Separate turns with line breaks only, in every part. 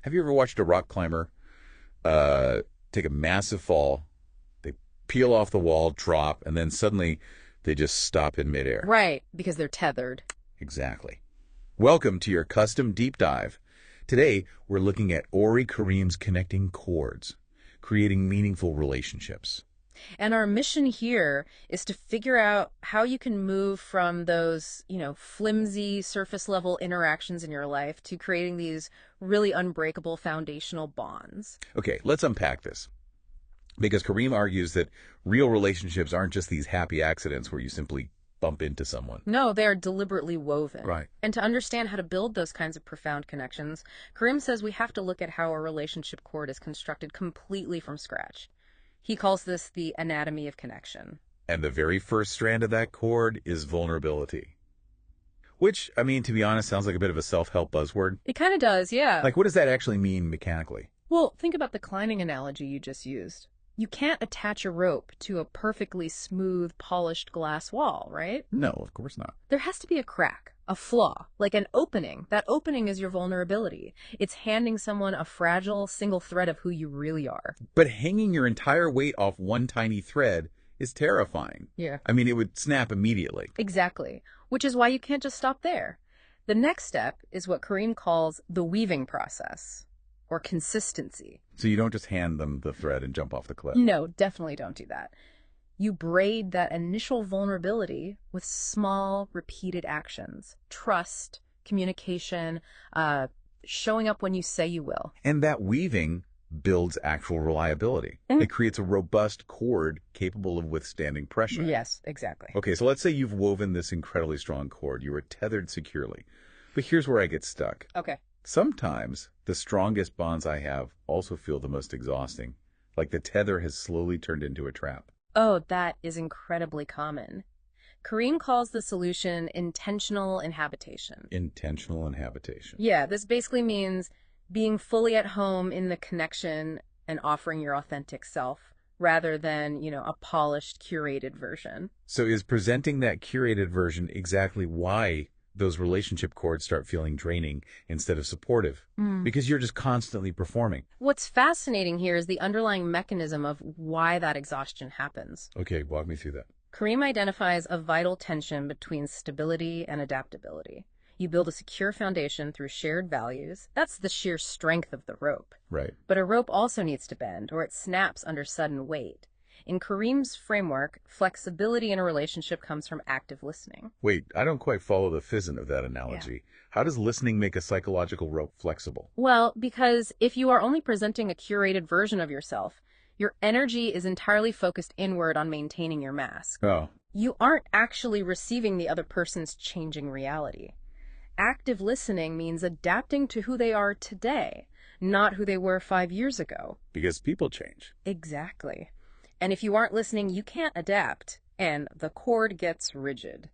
Have you ever watched a rock climber take a massive fall, they peel off the wall, drop, and then suddenly they just stop in midair?
Right, because they're tethered.
Exactly. Welcome to your custom deep dive. Today, we're looking at ORRIE Karim's connecting chords, creating meaningful relationships.
And our mission here is to figure out how you can move from those, flimsy surface level interactions in your life to creating these really unbreakable foundational bonds.
Okay, let's unpack this. Because Karim argues that real relationships aren't just these happy accidents where you simply bump into someone.
No, they are deliberately woven.
Right.
And to understand how to build those kinds of profound connections, Karim says we have to look at how a relationship cord is constructed completely from scratch. He calls this the anatomy of connection.
And the very first strand of that cord is vulnerability. Which, to be honest, sounds like a bit of a self-help buzzword.
It kind of does, yeah.
Like, what does that actually mean mechanically?
Well, think about the climbing analogy you just used. You can't attach a rope to a perfectly smooth, polished glass wall, right?
No, of course not.
There has to be a crack, a flaw, like an opening. That opening is your vulnerability. It's handing someone a fragile single thread of who you really are.
But hanging your entire weight off one tiny thread is terrifying.
Yeah.
It would snap immediately.
Exactly. Which is why you can't just stop there. The next step is what Karim calls the weaving process, or consistency.
So you don't just hand them the thread and jump off the cliff.
No, definitely don't do that. You braid that initial vulnerability with small, repeated actions. Trust, communication, showing up when you say you will.
And that weaving builds actual reliability. It creates a robust cord capable of withstanding pressure.
Yes, exactly.
Okay, so let's say you've woven this incredibly strong cord. You are tethered securely. But here's where I get stuck.
Okay.
Sometimes the strongest bonds I have also feel the most exhausting, like the tether has slowly turned into a trap.
Oh, that is incredibly common. Karim calls the solution intentional inhabitation.
Intentional inhabitation.
Yeah, this basically means being fully at home in the connection and offering your authentic self rather than, a polished, curated version.
So is presenting that curated version exactly why those relationship cords start feeling draining instead of supportive? Because you're just constantly performing.
What's fascinating here is the underlying mechanism of why that exhaustion happens.
Okay, walk me through that.
Karim identifies a vital tension between stability and adaptability. You build a secure foundation through shared values. That's the sheer strength of the rope.
Right.
But a rope also needs to bend, or it snaps under sudden weight. In Karim's framework, flexibility in a relationship comes from active listening.
Wait, I don't quite follow the fizzen of that analogy.
Yeah.
How does listening make a psychological rope flexible?
Well, because if you are only presenting a curated version of yourself, your energy is entirely focused inward on maintaining your mask.
Oh.
You aren't actually receiving the other person's changing reality. Active listening means adapting to who they are today, not who they were 5 years ago.
Because people change.
Exactly. And if you aren't listening, you can't adapt, and the cord gets rigid.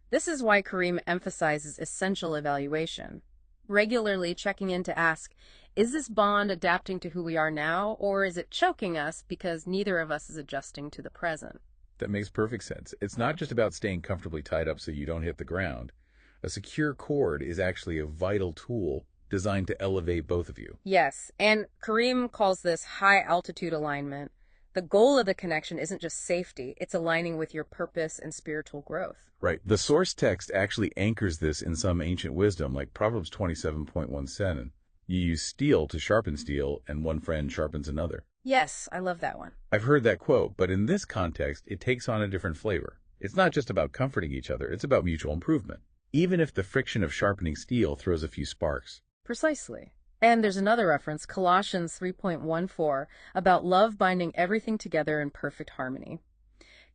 This is why Karim emphasizes essential evaluation, regularly checking in to ask, is this bond adapting to who we are now, or is it choking us because neither of us is adjusting to the present?
That makes perfect sense. It's not just about staying comfortably tied up so you don't hit the ground. A secure cord is actually a vital tool designed to elevate both of you.
Yes, and Karim calls this high-altitude alignment. The goal of the connection isn't just safety, it's aligning with your purpose and spiritual growth.
Right. The source text actually anchors this in some ancient wisdom, like Proverbs 27.17. You use steel to sharpen steel, and one friend sharpens another.
Yes, I love that one.
I've heard that quote, but in this context, it takes on a different flavor. It's not just about comforting each other, it's about mutual improvement, even if the friction of sharpening steel throws a few sparks.
Precisely. And there's another reference, Colossians 3.14, about love binding everything together in perfect harmony.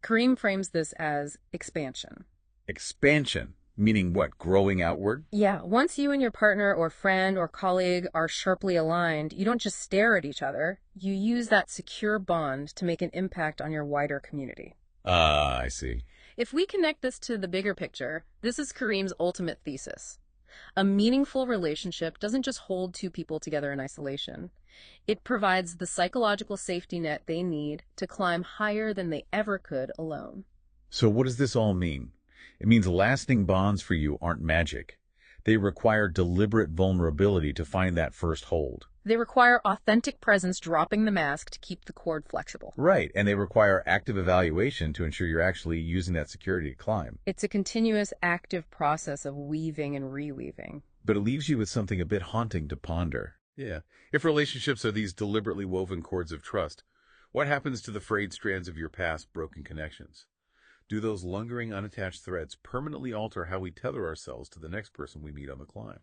Karim frames this as expansion.
Expansion? Meaning what? Growing outward?
Yeah, once you and your partner or friend or colleague are sharply aligned, you don't just stare at each other. You use that secure bond to make an impact on your wider community.
I see.
If we connect this to the bigger picture, this is Karim's ultimate thesis. A meaningful relationship doesn't just hold two people together in isolation. It provides the psychological safety net they need to climb higher than they ever could alone.
So what does this all mean? It means lasting bonds for you aren't magic. They require deliberate vulnerability to find that first hold.
They require authentic presence, dropping the mask to keep the cord flexible.
Right, and they require active evaluation to ensure you're actually using that security to climb.
It's a continuous active process of weaving and reweaving.
But it leaves you with something a bit haunting to ponder. Yeah. If relationships are these deliberately woven cords of trust, what happens to the frayed strands of your past broken connections? Do those lingering unattached threads permanently alter how we tether ourselves to the next person we meet on the climb?